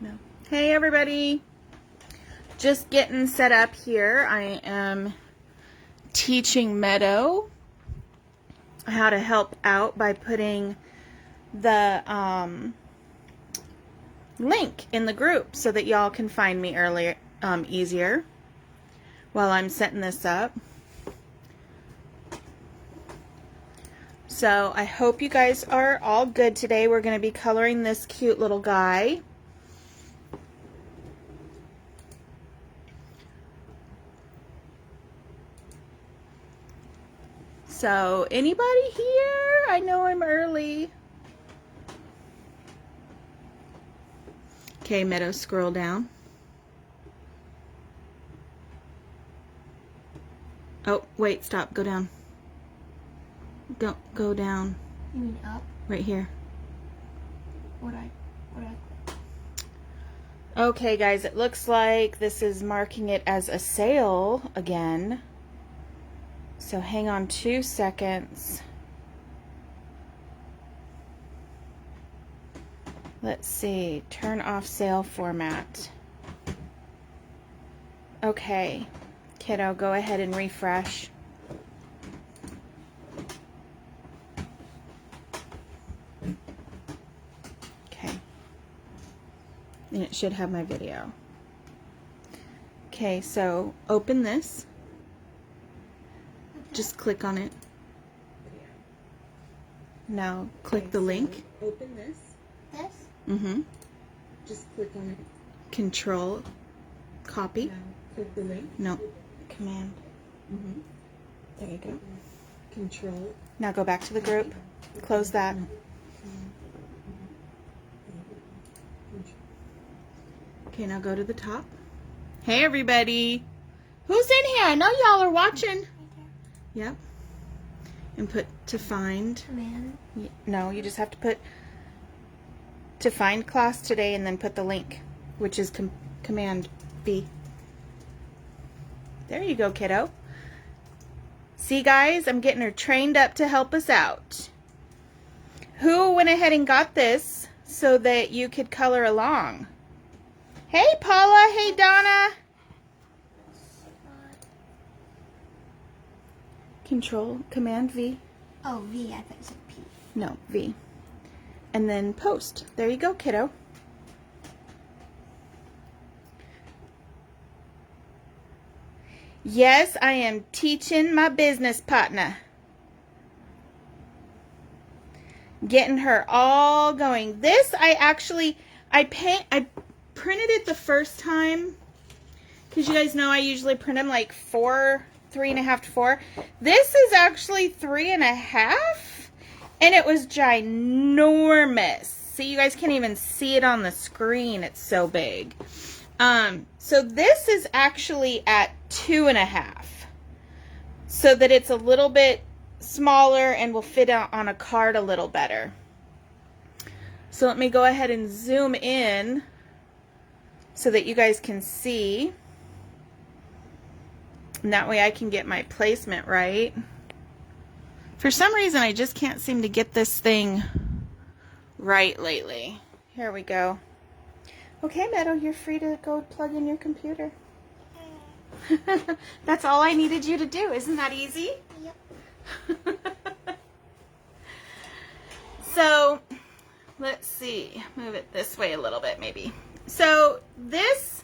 No. Hey everybody, just getting set up here. I am teaching Meadow how to help out by putting the link in the group so that y'all can find me easier while I'm setting this up. So I hope you guys are all good today. We're going to be coloring this cute little guy. So, anybody here? I know I'm early. Okay, Meadow, scroll down. Oh, wait, stop. Go down. Go down. You mean up? Right here. What I Okay, guys, it looks like this is marking it as a sale again. So hang on 2 seconds. Let's see, turn off sale format. Okay, kiddo, go ahead and refresh. Okay, and it should have my video. Okay, so open this. Just click on it. Now click the link. Open this. This? Mm-hmm. Just click on it. Control, copy. Now click the link. No, command. Mm-hmm. There you go. Control. Now go back to the group. Close that. Okay, now go to the top. Hey everybody. Who's in here? I know y'all are watching. Yep. And put to find. Command. No, you just have to put to find class today and then put the link, which is command B. There you go, kiddo. See, guys, I'm getting her trained up to help us out. Who went ahead and got this so that you could color along? Hey, Paula. Hey, Donna. Control, command V. Oh, V. I thought you said P. No, V. And then post. There you go, kiddo. Yes, I am teaching my business partner. Getting her all going. This, I printed it the first time. Because you guys know I usually print them like 3.5 to 4. This is actually 3.5, and it was ginormous. See, you guys can't even see it on the screen. It's so big. So this is actually at 2.5, so that it's a little bit smaller and will fit out on a card a little better. So let me go ahead and zoom in so that you guys can see. And that way I can get my placement right. For some reason, I just can't seem to get this thing right lately. Here we go. Okay, Meadow, you're free to go plug in your computer. That's all I needed you to do. Isn't that easy? Yep. So, let's see. Move it this way a little bit, maybe. So, this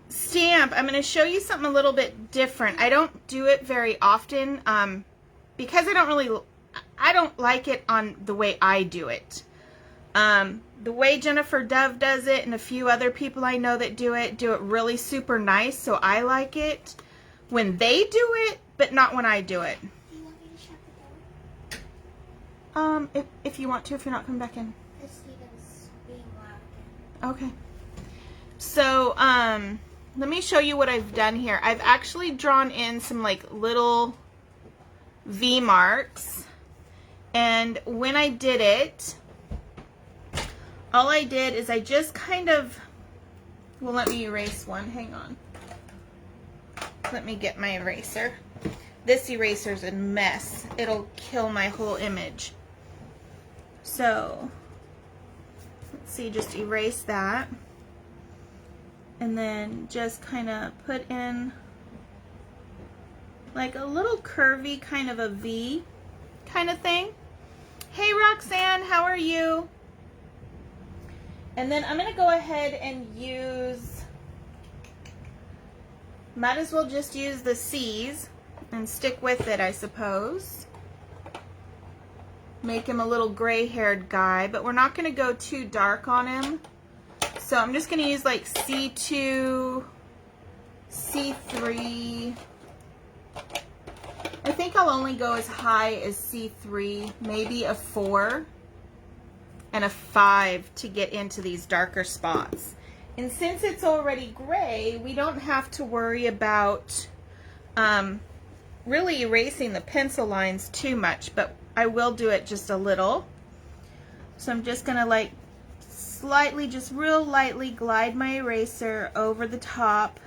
stamp, I'm going to show you something a little bit different. I don't do it very often because I don't like it on the way I do it. The way Jennifer Dove does it and a few other people I know that do it really super nice, so I like it when they do it, but not when I do it. Do you want me to shut the door? If you want to, if you're not coming back in. Because Steven's being loud again. Okay. So, let me show you what I've done here. I've actually drawn in some like little V marks, and when I did it, all I did is I just kind of, well, let me erase one. Hang on. Let me get my eraser. This eraser's a mess. It'll kill my whole image. So, let's see, just erase that. and then just kind of put in like a little curvy kind of a V kind of thing. Hey Roxanne, how are you? And then I'm going to go ahead and use, might as well just use the C's and stick with it, I suppose. Make him a little gray-haired guy, but we're not going to go too dark on him. So I'm just going to use like C2, C3. I think I'll only go as high as C3, maybe a 4 and a 5 to get into these darker spots. And since it's already gray, we don't have to worry about really erasing the pencil lines too much, but I will do it just a little. So I'm just gonna like slightly, just real lightly glide my eraser over the top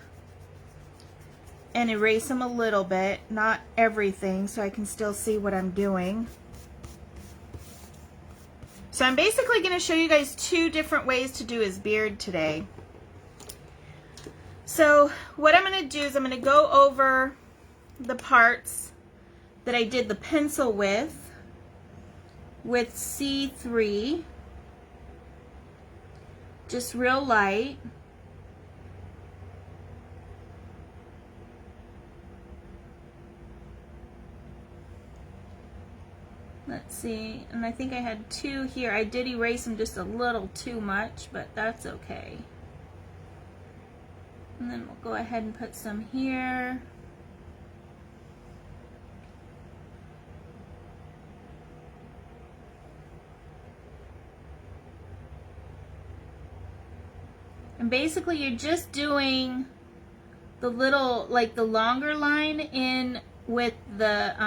and erase them a little bit, not everything, so I can still see what I'm doing. So I'm basically going to show you guys 2 different ways to do his beard today. So what I'm going to do is I'm going to go over the parts that I did the pencil with C3, just real light. Let's see, and I think I had 2 here. I did erase them just a little too much, but that's okay. And then we'll go ahead and put some here. And basically you're just doing the little, like the longer line in with the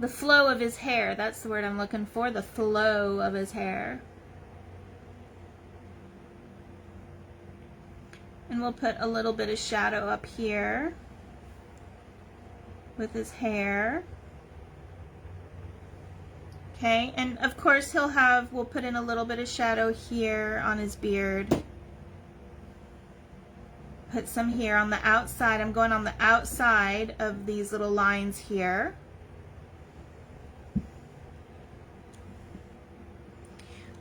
flow of his hair. That's the word I'm looking for, the flow of his hair. And we'll put a little bit of shadow up here with his hair. Okay, and of course we'll put in a little bit of shadow here on his beard. Put some here on the outside. I'm going on the outside of these little lines here.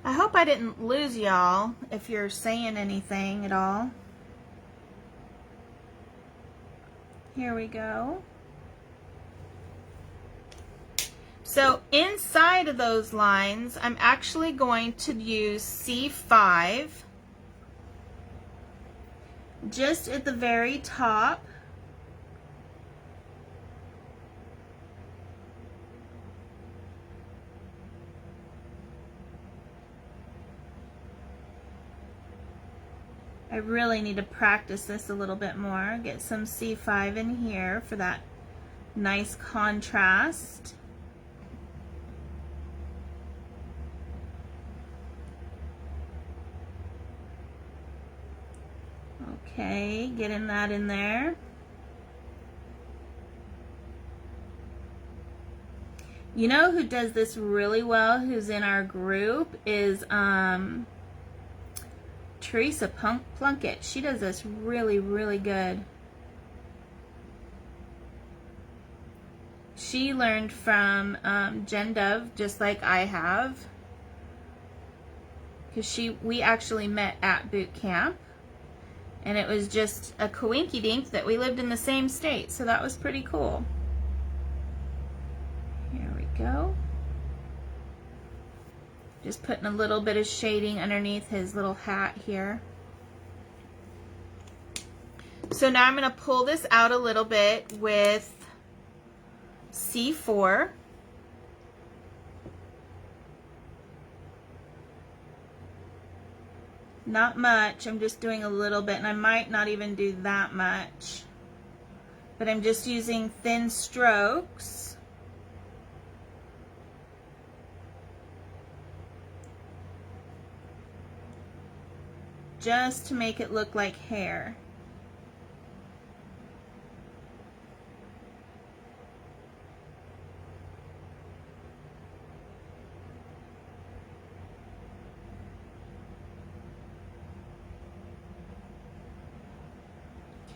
I hope I didn't lose y'all if you're saying anything at all. Here we go. So inside of those lines, I'm actually going to use C5 just at the very top. I really need to practice this a little bit more. Get some C5 in here for that nice contrast. Okay, getting that in there. You know who does this really well, who's in our group, is Teresa Plunkett. She does this really, really good. She learned from Jen Dove, just like I have, because we actually met at boot camp, and it was just a coinky-dink that we lived in the same state, so that was pretty cool. Here we go. Just putting a little bit of shading underneath his little hat here. So now I'm going to pull this out a little bit with C4. Not much, I'm just doing a little bit, and I might not even do that much. But I'm just using thin strokes. Just to make it look like hair.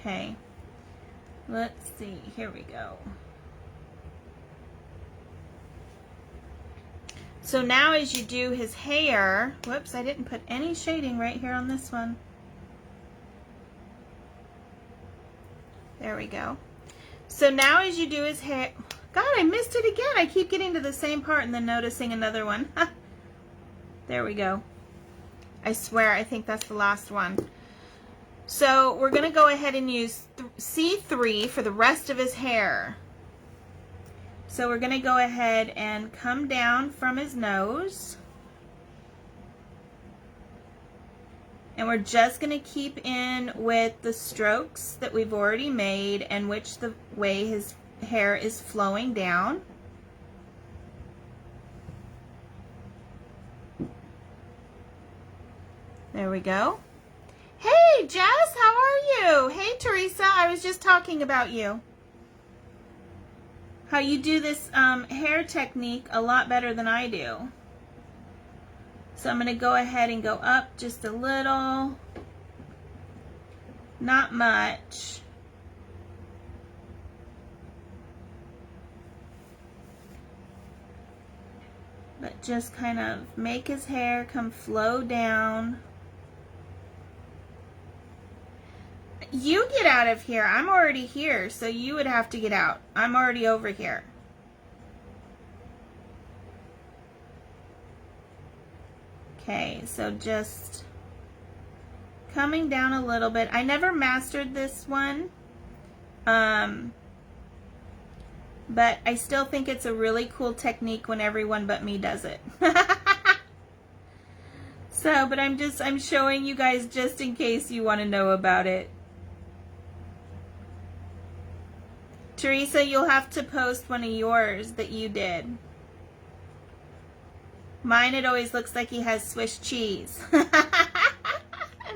Okay. Let's see. Here we go. So now as you do his hair, whoops, I didn't put any shading right here on this one. There we go. So now as you do his hair, God, I missed it again. I keep getting to the same part and then noticing another one. There we go. I swear, I think that's the last one. So we're going to go ahead and use C3 for the rest of his hair. So we're going to go ahead and come down from his nose. And we're just going to keep in with the strokes that we've already made and which the way his hair is flowing down. There we go. Hey, Jess, how are you? Hey, Teresa, I was just talking about you. How you do this hair technique a lot better than I do. So I'm going to go ahead and go up just a little. Not much. But just kind of make his hair come flow down. You get out of here. I'm already here, so you would have to get out. I'm already over here. Okay, so just coming down a little bit. I never mastered this one, but I still think it's a really cool technique when everyone but me does it. So, but I'm showing you guys just in case you want to know about it. Teresa, you'll have to post one of yours that you did. Mine, it always looks like he has Swiss cheese. And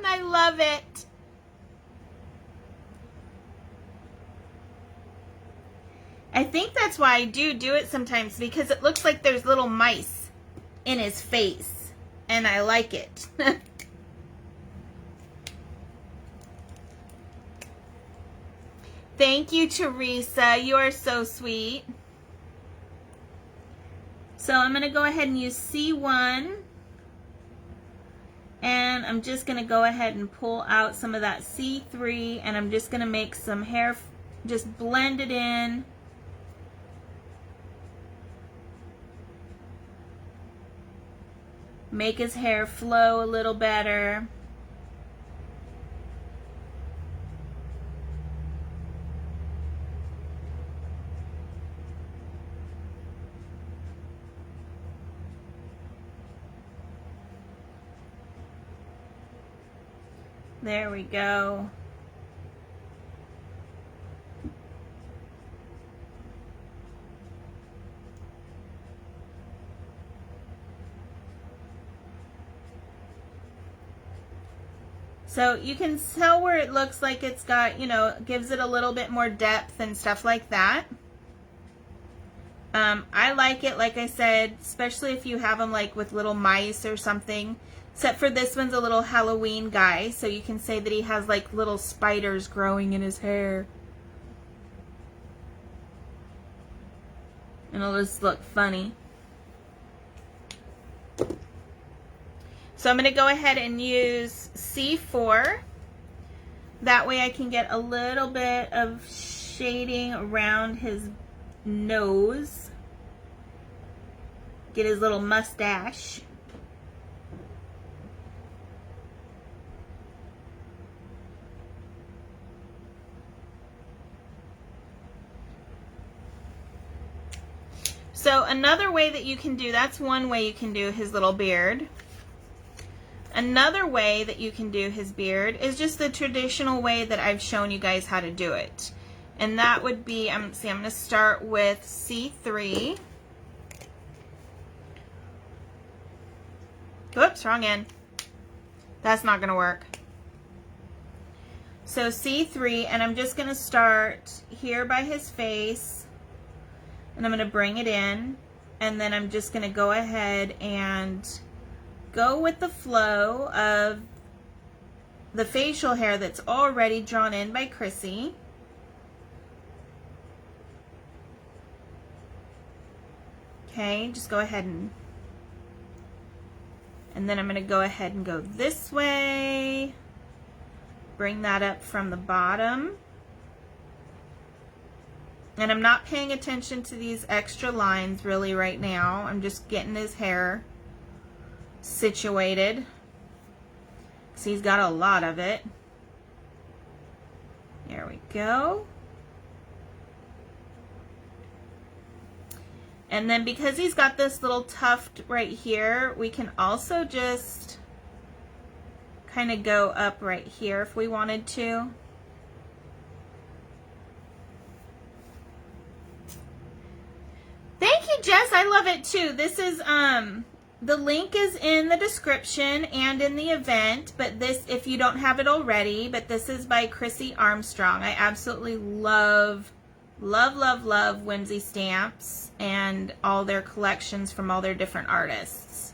I love it. I think that's why I do it sometimes, because it looks like there's little mice in his face. And I like it. Thank you, Teresa. You are so sweet. So I'm going to go ahead and use C1. And I'm just going to go ahead and pull out some of that C3. And I'm just going to make some hair, just blend it in. Make his hair flow a little better. There we go. So you can tell where it looks like it's got, you know, gives it a little bit more depth and stuff like that. I like it, like I said, especially if you have them like with little mice or something. Except for this one's a little Halloween guy, so you can say that he has like little spiders growing in his hair. And it'll just look funny. So I'm going to go ahead and use C4. That way I can get a little bit of shading around his nose. Get his little mustache. So another way that you can do, that's one way you can do his little beard. Another way that you can do his beard is just the traditional way that I've shown you guys how to do it. And that would be, I'm going to start with C3. Whoops, wrong end. That's not going to work. So C3, and I'm just going to start here by his face. And I'm going to bring it in, and then I'm just going to go ahead and go with the flow of the facial hair that's already drawn in by Crissy. Okay, just go ahead and then I'm going to go ahead and go this way. Bring that up from the bottom. And I'm not paying attention to these extra lines really right now. I'm just getting his hair situated. So he's got a lot of it. There we go. And then because he's got this little tuft right here, we can also just kind of go up right here if we wanted to. Thank you, Jess. I love it too. This is the link is in the description and in the event, but this, if you don't have it already, but this is by Crissy Armstrong. I absolutely love Whimsy Stamps and all their collections from all their different artists.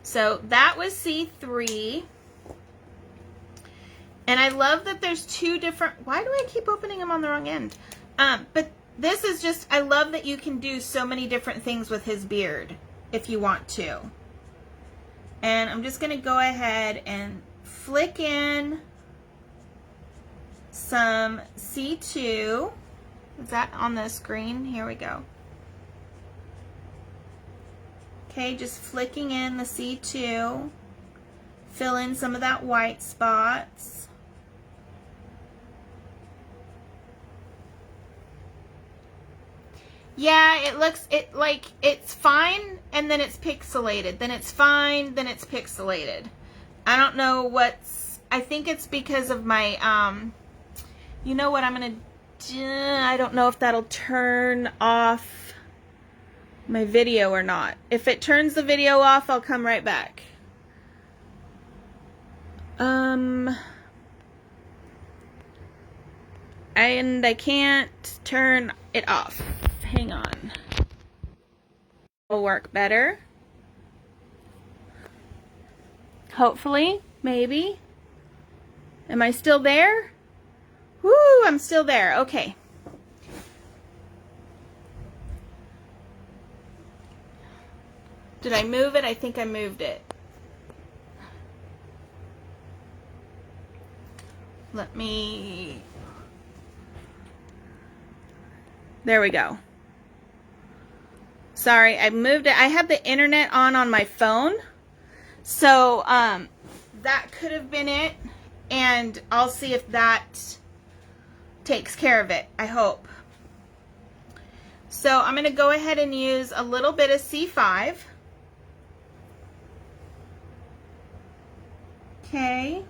So that was C3. And I love that there's two different, why do I keep opening them on the wrong end? But this is just, I love that you can do so many different things with his beard if you want to. And I'm just going to go ahead and flick in some C2. Is that on the screen? Here we go. Okay, just flicking in the C2. Fill in some of that white spots. Yeah, it looks, it's fine, and then it's pixelated. Then it's fine, then it's pixelated. I don't know what's, I think it's because of my, you know what I'm going to do? I don't know if that'll turn off my video or not. If it turns the video off, I'll come right back. And I can't turn it off. Hang on. It'll work better. Hopefully, maybe. Am I still there? Woo, I'm still there. Okay. Did I move it? I think I moved it. Let me... There we go. Sorry, I moved it. I have the internet on my phone. So, that could have been it. And I'll see if that takes care of it, I hope. So, I'm going to go ahead and use a little bit of C5. Okay.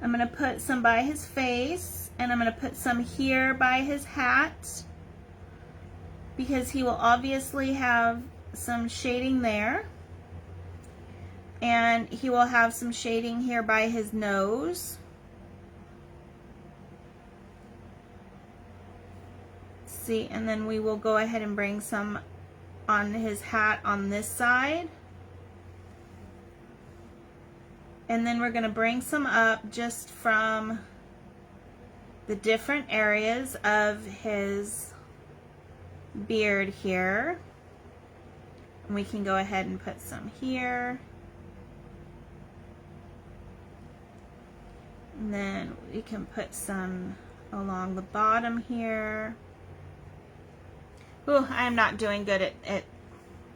I'm going to put some by his face. And I'm going to put some here by his hat, because he will obviously have some shading there. And he will have some shading here by his nose. See, and then we will go ahead and bring some on his hat on this side. And then we're going to bring some up just from the different areas of his beard here. And we can go ahead and put some here. And then we can put some along the bottom here. Ooh, I am not doing good at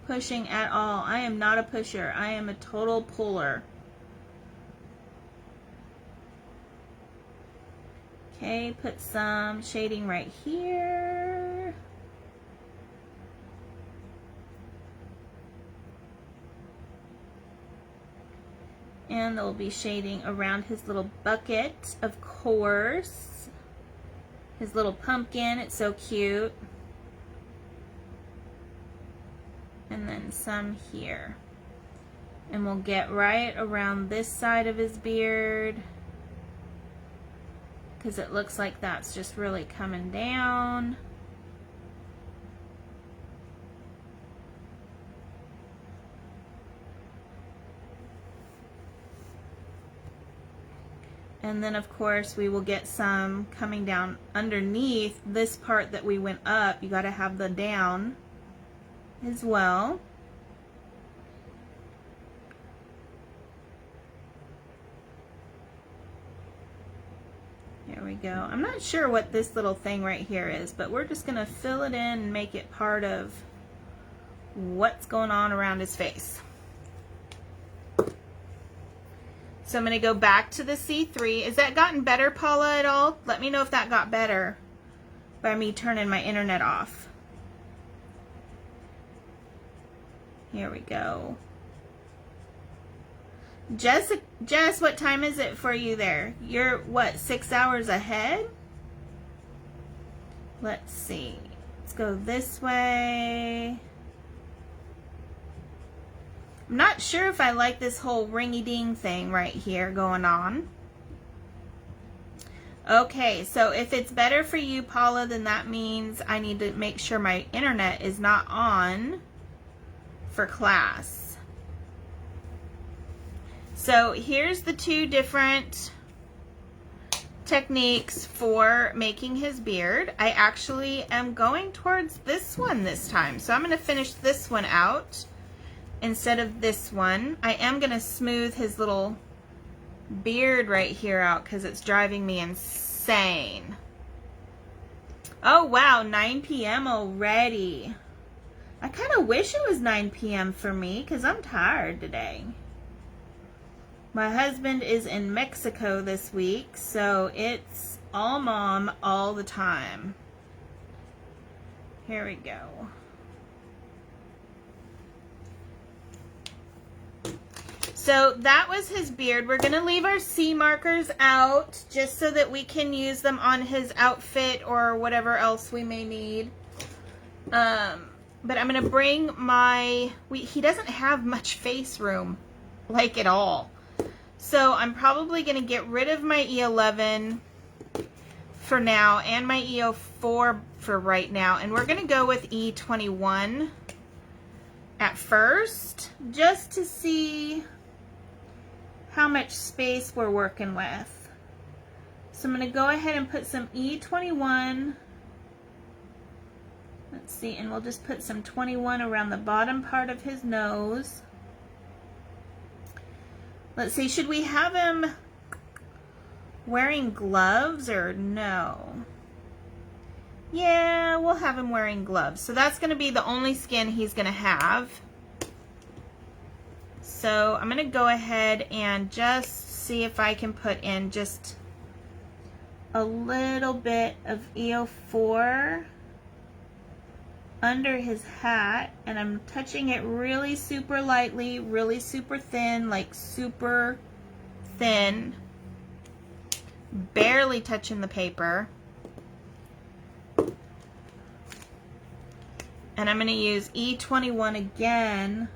pushing at all. I am not a pusher. I am a total puller. Okay, put some shading right here. And there will be shading around his little bucket, of course. His little pumpkin, it's so cute. And then some here. And we'll get right around this side of his beard, because it looks like that's just really coming down. And then of course we will get some coming down underneath this part that we went up. You got to have the down as well. There we go. I'm not sure what this little thing right here is, but we're just going to fill it in and make it part of what's going on around his face. So I'm going to go back to the C3. Is that gotten better, Paula, at all? Let me know if that got better by me turning my internet off. Here we go. Jess, what time is it for you there? You're, what, 6 hours ahead? Let's see. Let's go this way. I'm not sure if I like this whole ringy-ding thing right here going on. Okay, so if it's better for you, Paula, then that means I need to make sure my internet is not on for class. So here's the two different techniques for making his beard. I actually am going towards this one this time. So I'm going to finish this one out instead of this one. I am going to smooth his little beard right here out because it's driving me insane. Oh wow, 9 p.m. already. I kind of wish it was 9 p.m. for me because I'm tired today. My husband is in Mexico this week, so it's all mom all the time. Here we go. So that was his beard. We're going to leave our C markers out just so that we can use them on his outfit or whatever else we may need. But I'm going to bring my... he doesn't have much face room, like at all. So I'm probably going to get rid of my E11 for now and my E04 for right now. And we're going to go with E21 at first just to see how much space we're working with. So I'm going to go ahead and put some E21. Let's see, and we'll just put some 21 around the bottom part of his nose. Let's see, should we have him wearing gloves or no? Yeah, we'll have him wearing gloves. So that's going to be the only skin he's going to have. So I'm going to go ahead and just see if I can put in just a little bit of EO4 under his hat, and I'm touching it really super lightly, really super thin, like super thin, barely touching the paper. And I'm going to use E21 again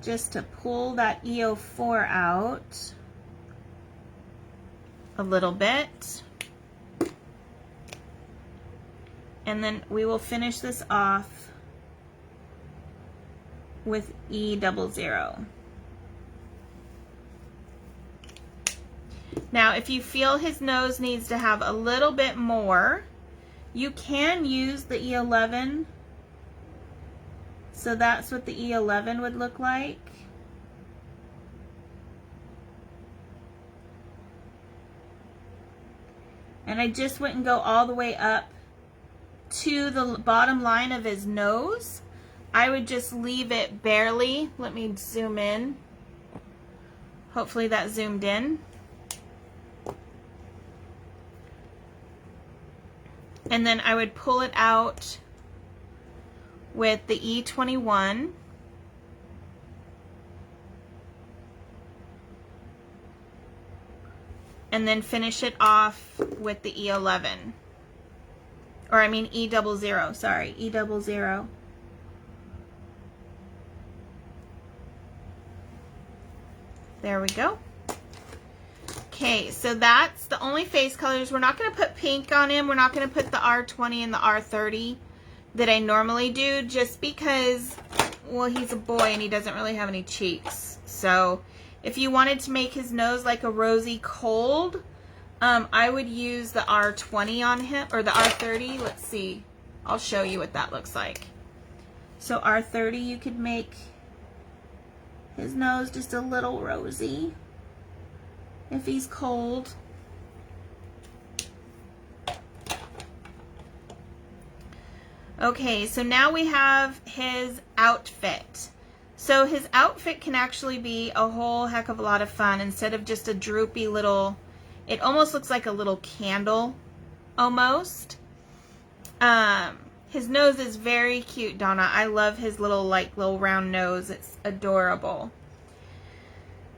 just to pull that EO4 out a little bit. And then we will finish this off with E00. Now, if you feel his nose needs to have a little bit more, you can use the E11. So that's what the E11 would look like. And I just wouldn't go all the way up to the bottom line of his nose. I would just leave it barely. Let me zoom in. Hopefully that zoomed in. And then I would pull it out with the E21. And then finish it off with the E11. Or I mean E00, sorry, E00. There we go. Okay, so that's the only face colors. We're not going to put pink on him. We're not going to put the R20 and the R30 that I normally do, just because, well, he's a boy and he doesn't really have any cheeks. So If you wanted to make his nose like a rosy cold, I would use the R20 on him, or the R30. Let's see. I'll show you what that looks like. So R30, you could make his nose just a little rosy if he's cold. Okay, so now we have his outfit. So his outfit can actually be a whole heck of a lot of fun instead of just a droopy little, it almost looks like a little candle almost. His nose is very cute, Donna. I love his little round nose. It's adorable.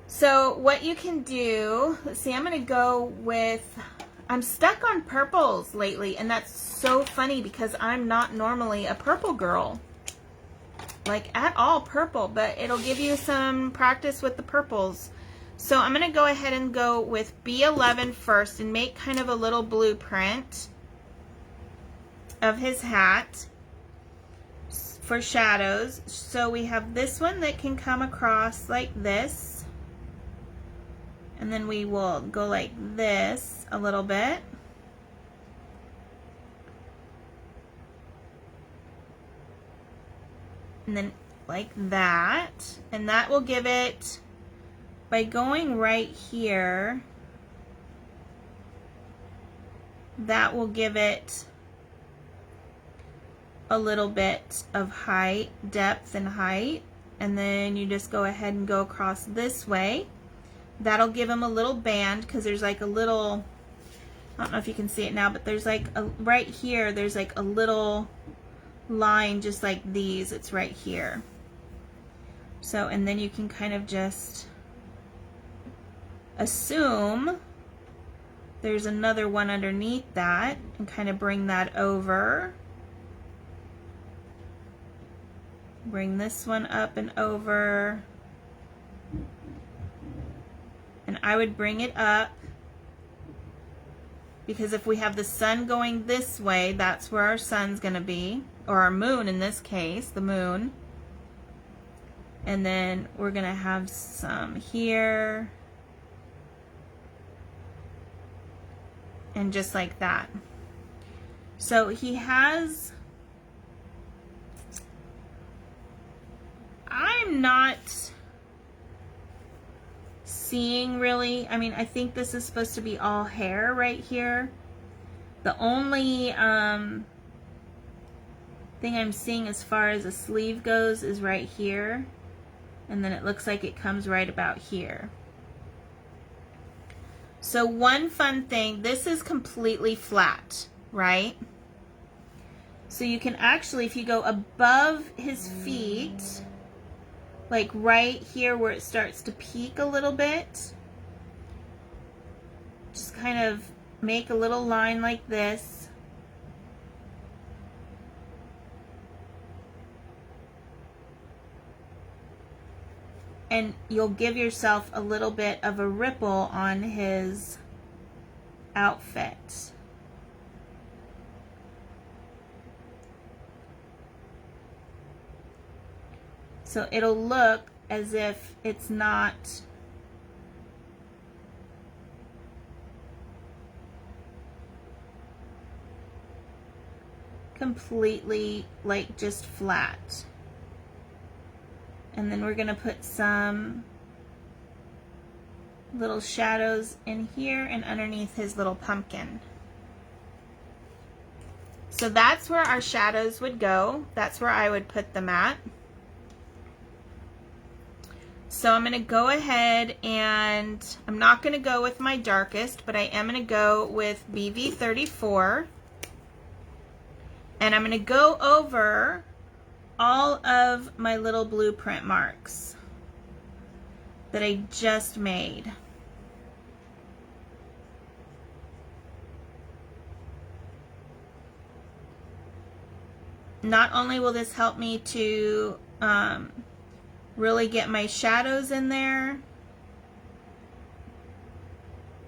So what you can do, let's see, I'm going to go with, I'm stuck on purples lately, and that's so funny because I'm not normally a purple girl. Like at all purple, but it'll give you some practice with the purples. So I'm going to go ahead and go with B11 first and make kind of a little blueprint of his hat for shadows. So we have this one that can come across like this, and then we will go like this a little bit. And then like that, and that will give it, by going right here, that will give it a little bit of height, depth and height. And then you just go ahead and go across this way. That'll give him a little band, because there's like a little, I don't know if you can see it now, but there's like a, right here, there's like a little line just like these. It's right here. So, and then you can kind of just assume there's another one underneath that and kind of bring that over. Bring this one up and over. And I would bring it up, because if we have the sun going this way, that's where our sun's going to be, or our moon in this case, the moon. And then we're going to have some here. And just like that. So he has, I'm not seeing really, I mean, I think this is supposed to be all hair right here. The only thing I'm seeing as far as a sleeve goes is right here. And then it looks like it comes right about here. So one fun thing, this is completely flat, right? So you can actually, if you go above his feet, like right here where it starts to peak a little bit, just kind of make a little line like this. And you'll give yourself a little bit of a ripple on his outfit. So it'll look as if it's not completely like just flat. And then we're going to put some little shadows in here and underneath his little pumpkin. So that's where our shadows would go. That's where I would put them at. So I'm going to go ahead and I'm not going to go with my darkest, but I am going to go with BV34. And I'm going to go over all of my little blueprint marks that I just made. Not only will this help me to really get my shadows in there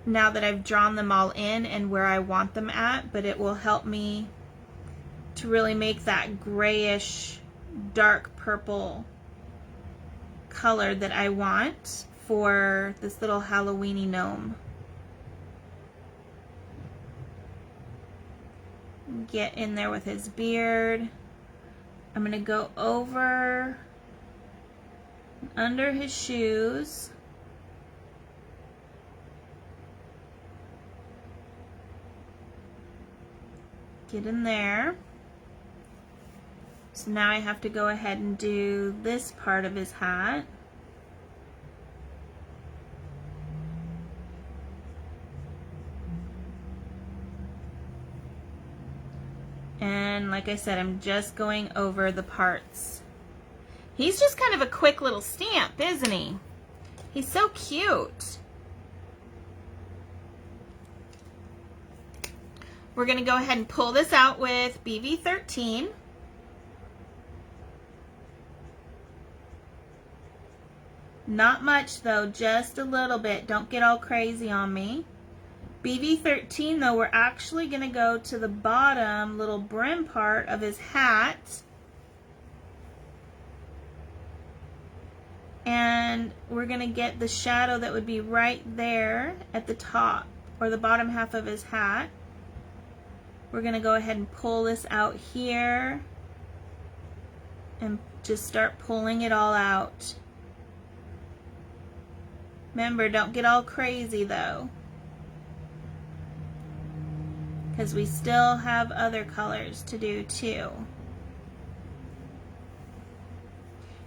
now that I've drawn them all in and where I want them at, but it will help me to really make that grayish dark purple color that I want for this little Halloweeny gnome. Get in there with his beard. I'm going to go over under his shoes. Get in there. So now I have to go ahead and do this part of his hat. And like I said, I'm just going over the parts. He's just kind of a quick little stamp, isn't he? He's so cute. We're going to go ahead and pull this out with BV13. Not much though, just a little bit. Don't get all crazy on me. BV13 though, we're actually going to go to the bottom little brim part of his hat. And we're going to get the shadow that would be right there at the top or the bottom half of his hat. We're going to go ahead and pull this out here and just start pulling it all out. Remember, don't get all crazy though, because we still have other colors to do too.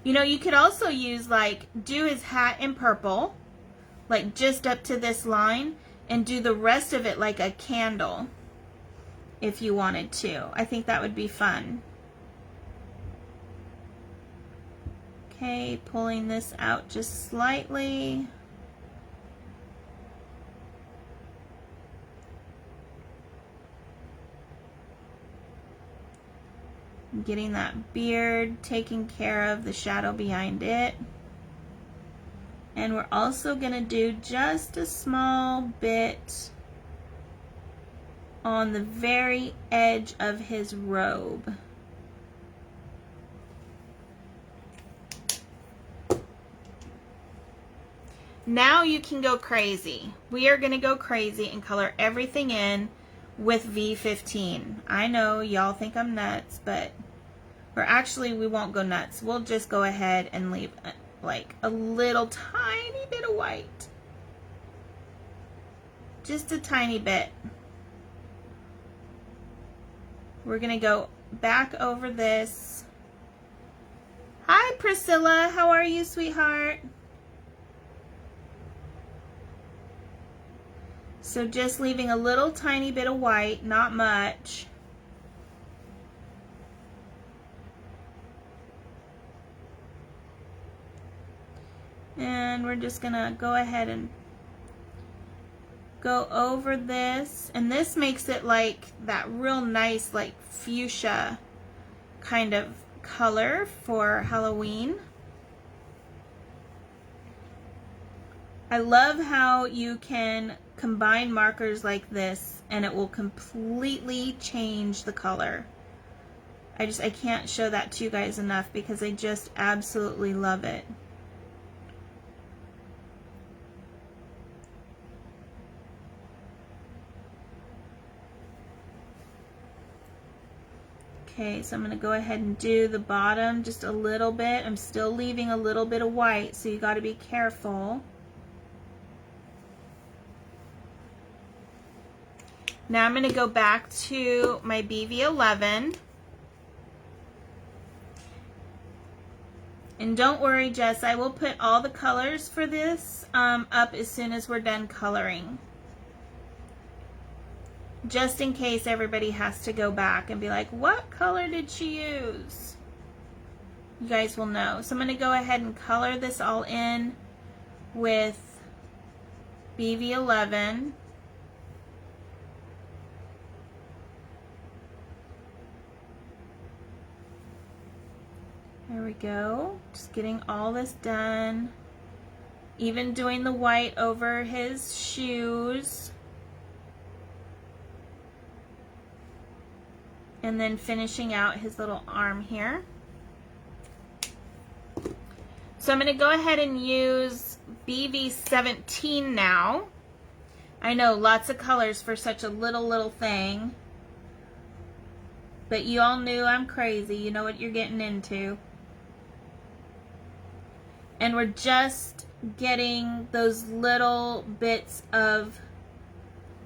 You know, you could also use, like, do his hat in purple, like just up to this line, and do the rest of it like a candle if you wanted to. I think that would be fun. Okay, pulling this out just slightly. Getting that beard taken care of, the shadow behind it. And we're also going to do just a small bit on the very edge of his robe. Now you can go crazy. We are going to go crazy and color everything in with V15. I know y'all think I'm nuts, but we won't go nuts. We'll just go ahead and leave like a little tiny bit of white. Just a tiny bit. We're gonna go back over this. Hi Priscilla, how are you, sweetheart? So just leaving a little tiny bit of white, not much. And we're just gonna go ahead and go over this. And this makes it like that real nice, like fuchsia kind of color for Halloween. I love how you can combine markers like this and it will completely change the color. I can't show that to you guys enough because I just absolutely love it. Okay, so I'm going to go ahead and do the bottom just a little bit. I'm still leaving a little bit of white, so you got to be careful. Now I'm going to go back to my BV11. And don't worry, Jess, I will put all the colors for this up as soon as we're done coloring. Just in case everybody has to go back and be like, what color did she use? You guys will know. So I'm going to go ahead and color this all in with BV11. There we go. Just getting all this done. Even doing the white over his shoes. And then finishing out his little arm here. So I'm going to go ahead and use BV17 now. I know, lots of colors for such a little thing. But you all knew I'm crazy. You know what you're getting into. And we're just getting those little bits of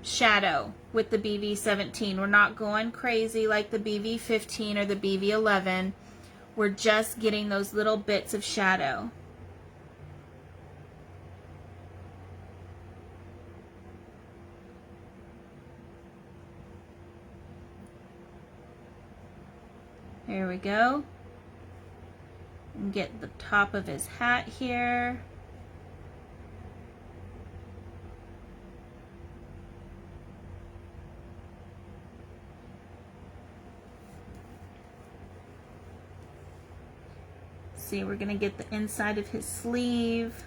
shadow with the BV17. We're not going crazy like the BV15 or the BV11. We're just getting those little bits of shadow. There we go. And get the top of his hat here. See, we're gonna get the inside of his sleeve,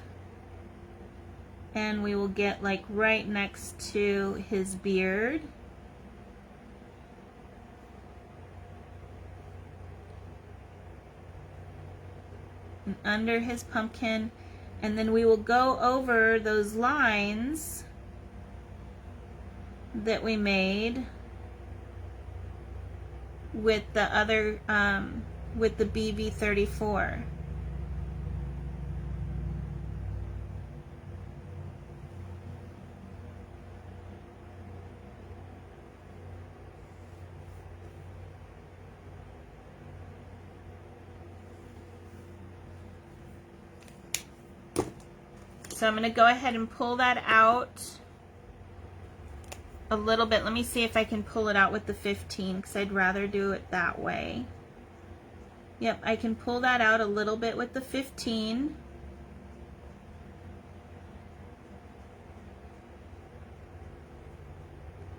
and we will get like right next to his beard. And under his pumpkin, and then we will go over those lines that we made with the other with the BV34. So I'm going to go ahead and pull that out a little bit. Let me see if I can pull it out with the 15 because I'd rather do it that way. Yep, I can pull that out a little bit with the 15.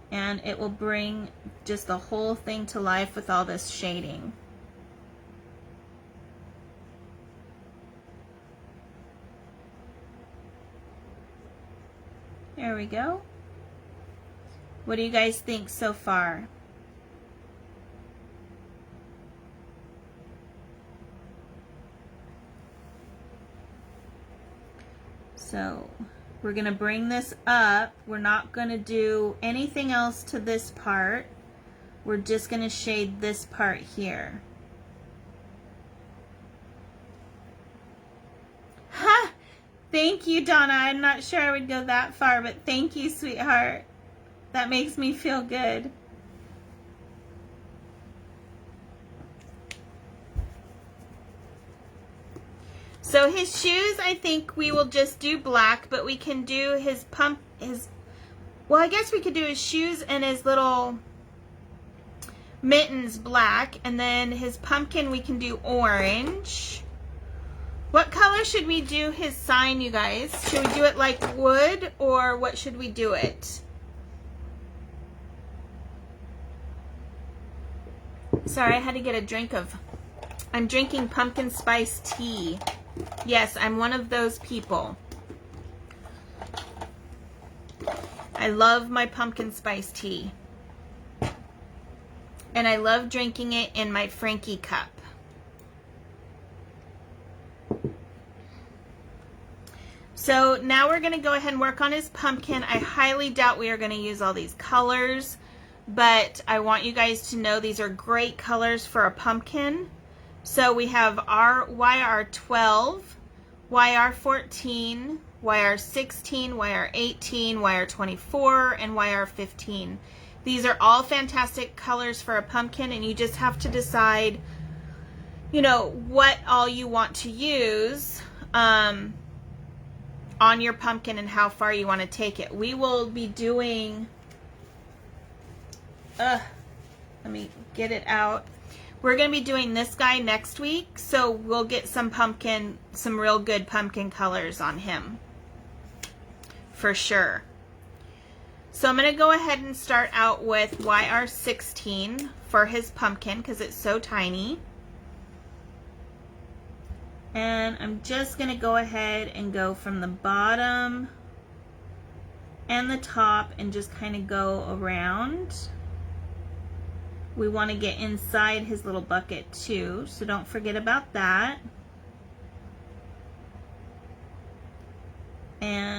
And it will bring just the whole thing to life with all this shading. There we go. What do you guys think so far? So we're going to bring this up. We're not going to do anything else to this part. We're just going to shade this part here. Ha! Thank you, Donna. I'm not sure I would go that far, but thank you, sweetheart. That makes me feel good. So his shoes, I think we will just do black, but we can do his well, I guess we could do his shoes and his little mittens black, and then his pumpkin we can do orange. What color should we do his sign, you guys? Should we do it like wood, or what should we do it? Sorry, I had to get a drink of... I'm drinking pumpkin spice tea. Yes, I'm one of those people. I love my pumpkin spice tea. And I love drinking it in my Frankie cup. So now we're going to go ahead and work on his pumpkin. I highly doubt we are going to use all these colors, but I want you guys to know these are great colors for a pumpkin. So we have our YR12, YR14, YR16, YR18, YR24, and YR15. These are all fantastic colors for a pumpkin, and you just have to decide, you know, what all you want to use on your pumpkin and how far you want to take it. We will be doing, let me get it out. We're going to be doing this guy next week, so we'll get some real good pumpkin colors on him for sure. So I'm going to go ahead and start out with YR16 for his pumpkin because it's so tiny. And I'm just going to go ahead and go from the bottom and the top and just kind of go around. We want to get inside his little bucket too, so don't forget about that.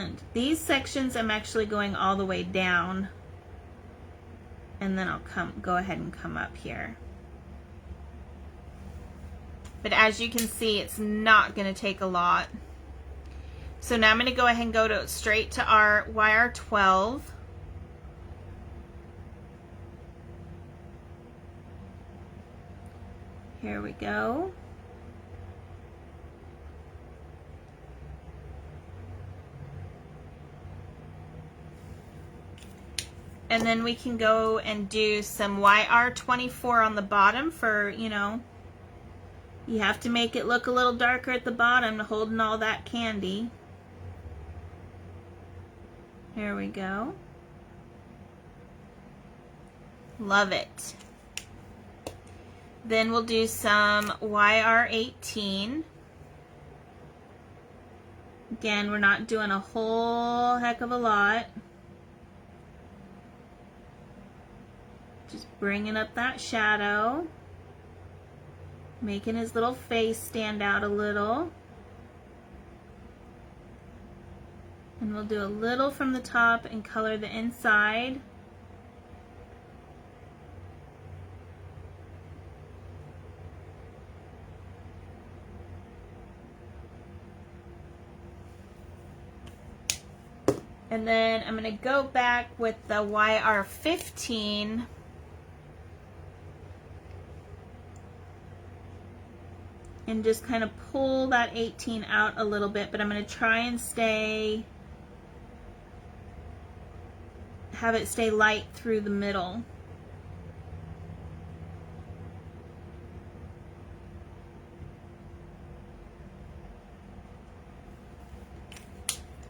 And these sections I'm actually going all the way down, and then I'll go ahead and come up here. But as you can see, it's not going to take a lot. So now I'm going to go ahead and go straight to our YR12. Here we go. And then we can go and do some YR24 on the bottom for, you know, you have to make it look a little darker at the bottom, holding all that candy. Here we go. Love it. Then we'll do some YR18. Again, we're not doing a whole heck of a lot. Just bringing up that shadow. Making his little face stand out a little. And we'll do a little from the top and color the inside. And then I'm going to go back with the YR15 and just kind of pull that 18 out a little bit, but I'm going to try and have it stay light through the middle.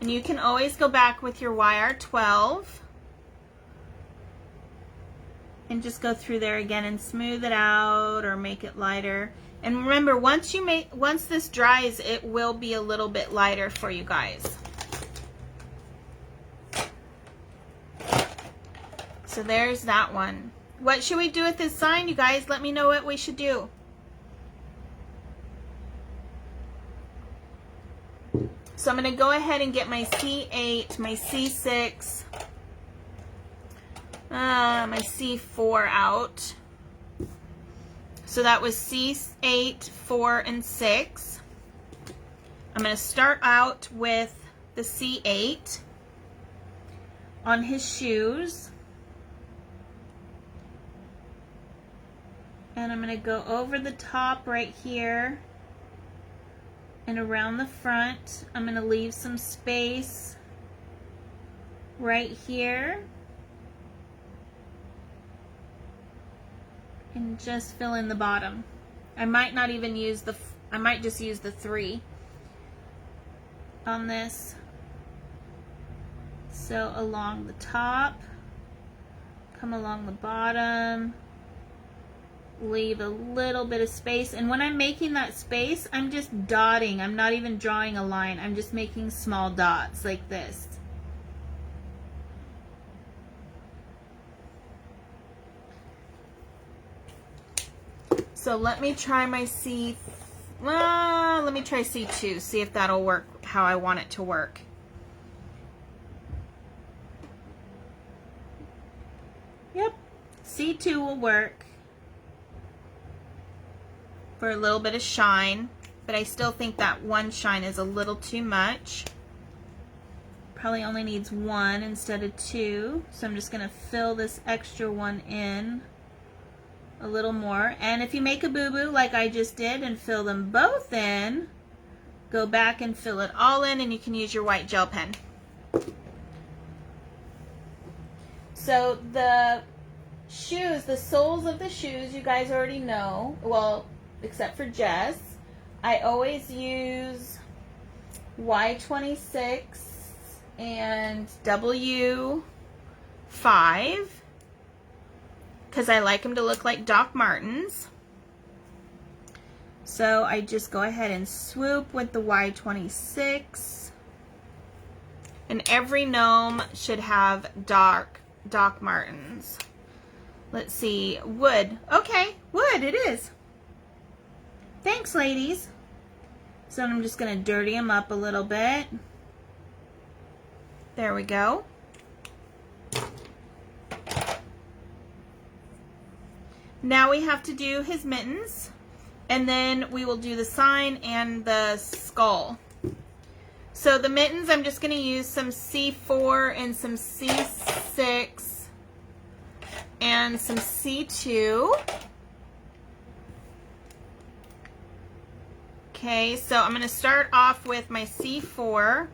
And you can always go back with your YR12 and just go through there again and smooth it out or make it lighter. And remember, once this dries, it will be a little bit lighter for you guys. So there's that one. What should we do with this sign, you guys? Let me know what we should do. So I'm going to go ahead and get my C8, my C6, my C4 out. So that was C8, 4, and 6. I'm going to start out with the C8 on his shoes. And I'm going to go over the top right here and around the front. I'm going to leave some space right here. And just fill in the bottom. I might not even use I might just use the 3 on this. So along the top, come along the bottom, leave a little bit of space. And when I'm making that space, I'm just dotting. I'm not even drawing a line. I'm just making small dots like this. So let me try my let me try C2, see if that'll work how I want it to work. Yep, C2 will work for a little bit of shine, but I still think that one shine is a little too much. Probably only needs 1 instead of 2, so I'm just going to fill this extra one in a little more. And if you make a boo-boo like I just did and fill them both in, go back and fill it all in, and you can use your white gel pen. So the shoes, the soles of the shoes, you guys already know, well, except for Jess. I always use Y26 and W5 because I like them to look like Doc Martens. So I just go ahead and swoop with the Y26. And every gnome should have Doc Martens. Let's see, wood. Okay, wood it is. Thanks, ladies. So I'm just going to dirty them up a little bit. There we go. Now we have to do his mittens, and then we will do the sign and the skull. So the mittens, I'm just going to use some C4 and some C6 and some C2. Okay, so I'm going to start off with my C4.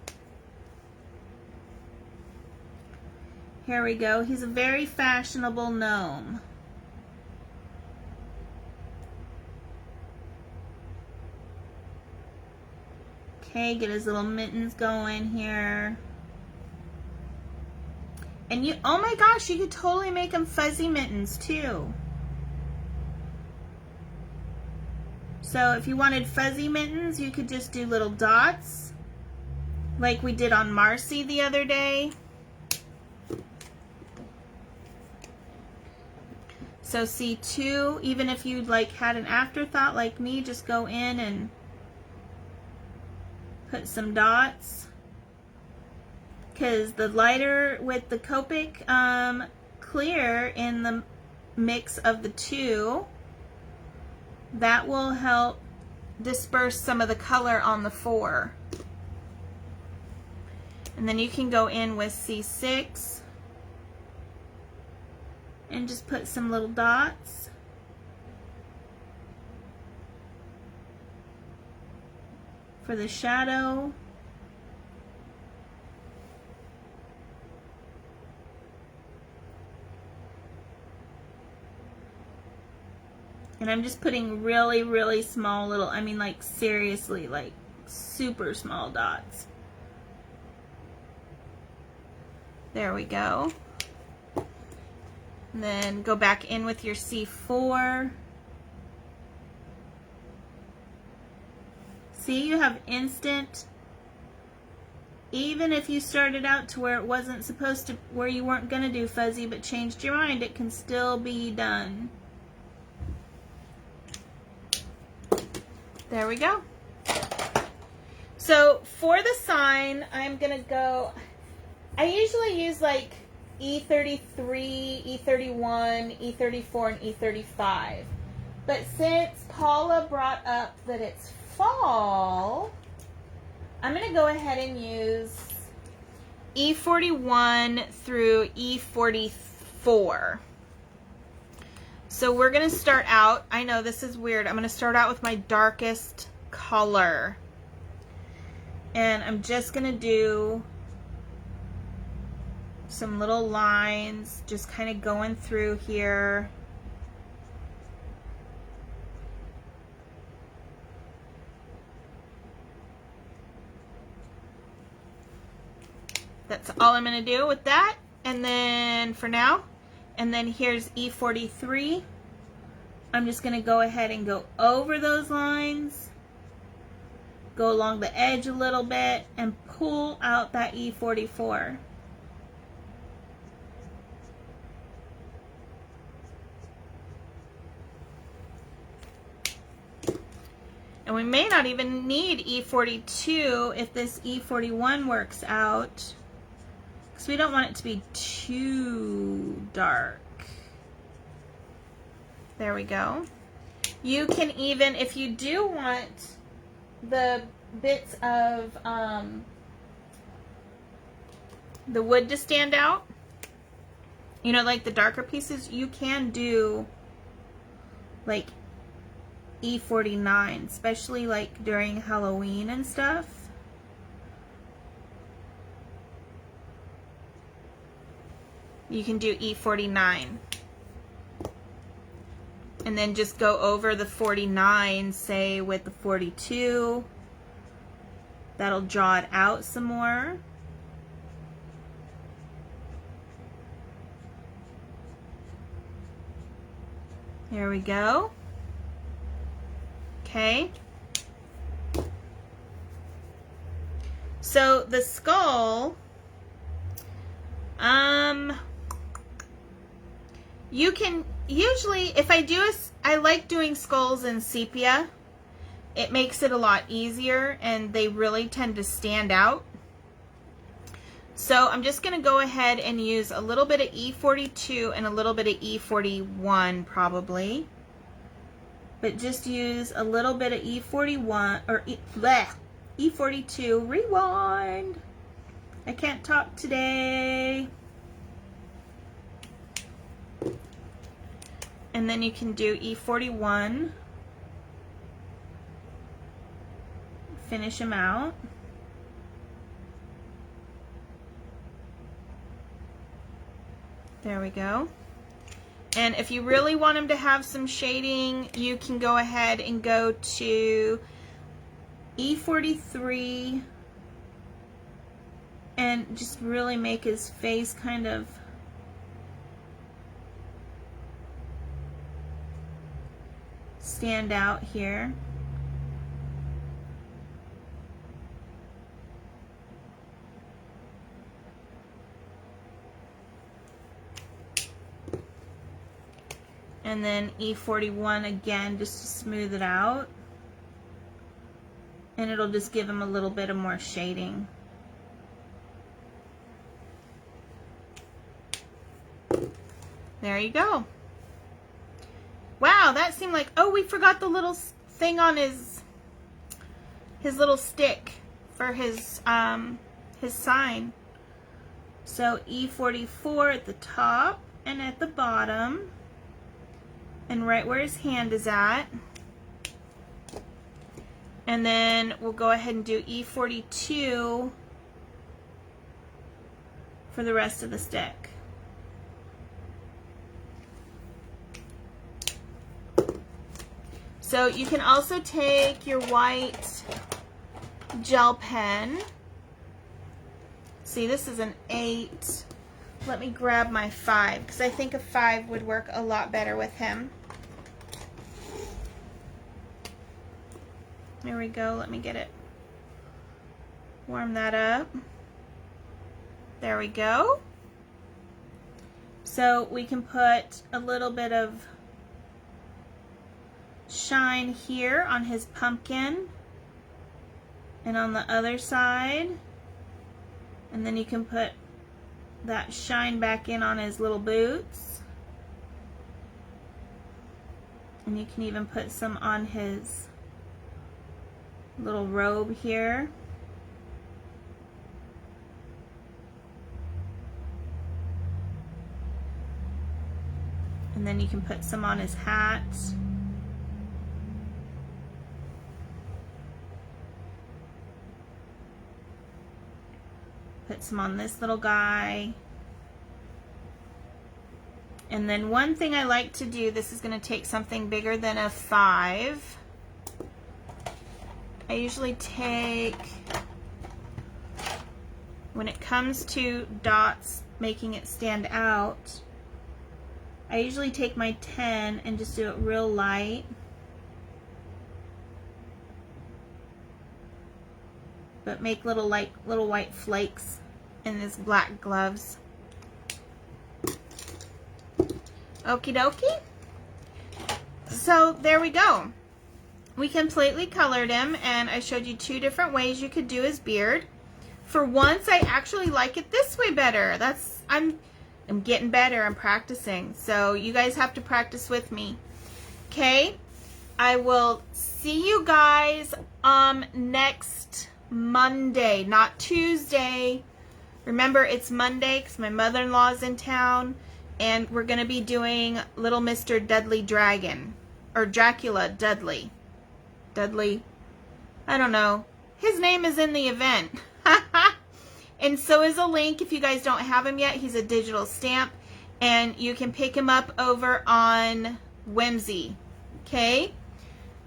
Here we go. He's a very fashionable gnome. Okay, get his little mittens going here. And you, oh my gosh, you could totally make them fuzzy mittens too. So if you wanted fuzzy mittens, you could just do little dots like we did on Marcy the other day. So C2, even if you like had an afterthought like me, just go in and put some dots, because the lighter with the Copic clear in the mix of the two, that will help disperse some of the color on the 4. And then you can go in with C6 and just put some little dots. For the shadow. And I'm just putting really, really small little, I mean like seriously, like super small dots. There we go. And then go back in with your C4. See, you have instant, even if you started out to where it wasn't supposed to, where you weren't going to do fuzzy but changed your mind, it can still be done. There we go. So for the sign, I'm going to go, I usually use like E33, E31, E34, and E35. But since Paula brought up that it's fall, I'm going to go ahead and use E41 through E44. So we're going to start out, I know this is weird, I'm going to start out with my darkest color. And I'm just going to do some little lines, just kind of going through here. That's all I'm going to do with that. And then for now, and then here's E43. I'm just going to go ahead and go over those lines, go along the edge a little bit, and pull out that E44. And we may not even need E42 if this E41 works out, because we don't want it to be too dark. There we go. You can even, if you do want the bits of the wood to stand out, you know, like the darker pieces, you can do like E49, especially like during Halloween and stuff. You can do E49. And then just go over the 49, say with the 42. That'll draw it out some more. There we go. Okay. So the skull, you can usually, if I do I like doing skulls in sepia. It makes it a lot easier and they really tend to stand out. So I'm just going to go ahead and use a little bit of E42 and a little bit of E41 probably. But just use a little bit of E41 or E42. Rewind. I can't talk today. And then you can do E41. Finish them out. There we go. And if you really want them to have some shading, you can go ahead and go to E43 and just really make his face kind of stand out here. And then E41 again, just to smooth it out. And it'll just give him a little bit of more shading. There you go. Wow, that seemed like, oh, we forgot the little thing on his little stick for his sign. So E44 at the top and at the bottom, and right where his hand is at. And then we'll go ahead and do E42 for the rest of the stick. So you can also take your white gel pen. See, this is an 8. Let me grab my 5, because I think a 5 would work a lot better with him. There we go. Let me get it. Warm that up. There we go. So we can put a little bit of shine here on his pumpkin and on the other side, and then you can put that shine back in on his little boots, and you can even put some on his little robe here. And then you can put some on his hat. Put some on this little guy. And then one thing I like to do, this is going to take something bigger than a 5. I usually take, when it comes to dots, making it stand out, I usually take my 10 and just do it real light. But make little white flakes in his black gloves. Okie dokie. So there we go. We completely colored him, and I showed you 2 different ways you could do his beard. For once, I actually like it this way better. I'm getting better. I'm practicing. So you guys have to practice with me. Okay? I will see you guys next Monday, not Tuesday. Remember, it's Monday because my mother-in-law is in town, and we're going to be doing Little Mr. Dudley Dragon, or Dracula Dudley. Dudley, I don't know. His name is in the event. And so is a link if you guys don't have him yet. He's a digital stamp, and you can pick him up over on Whimsy. Okay?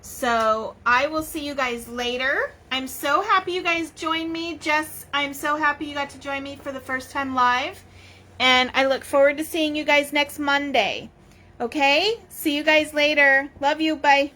So I will see you guys later. I'm so happy you guys joined me. Jess, I'm so happy you got to join me for the first time live. And I look forward to seeing you guys next Monday. Okay? See you guys later. Love you. Bye.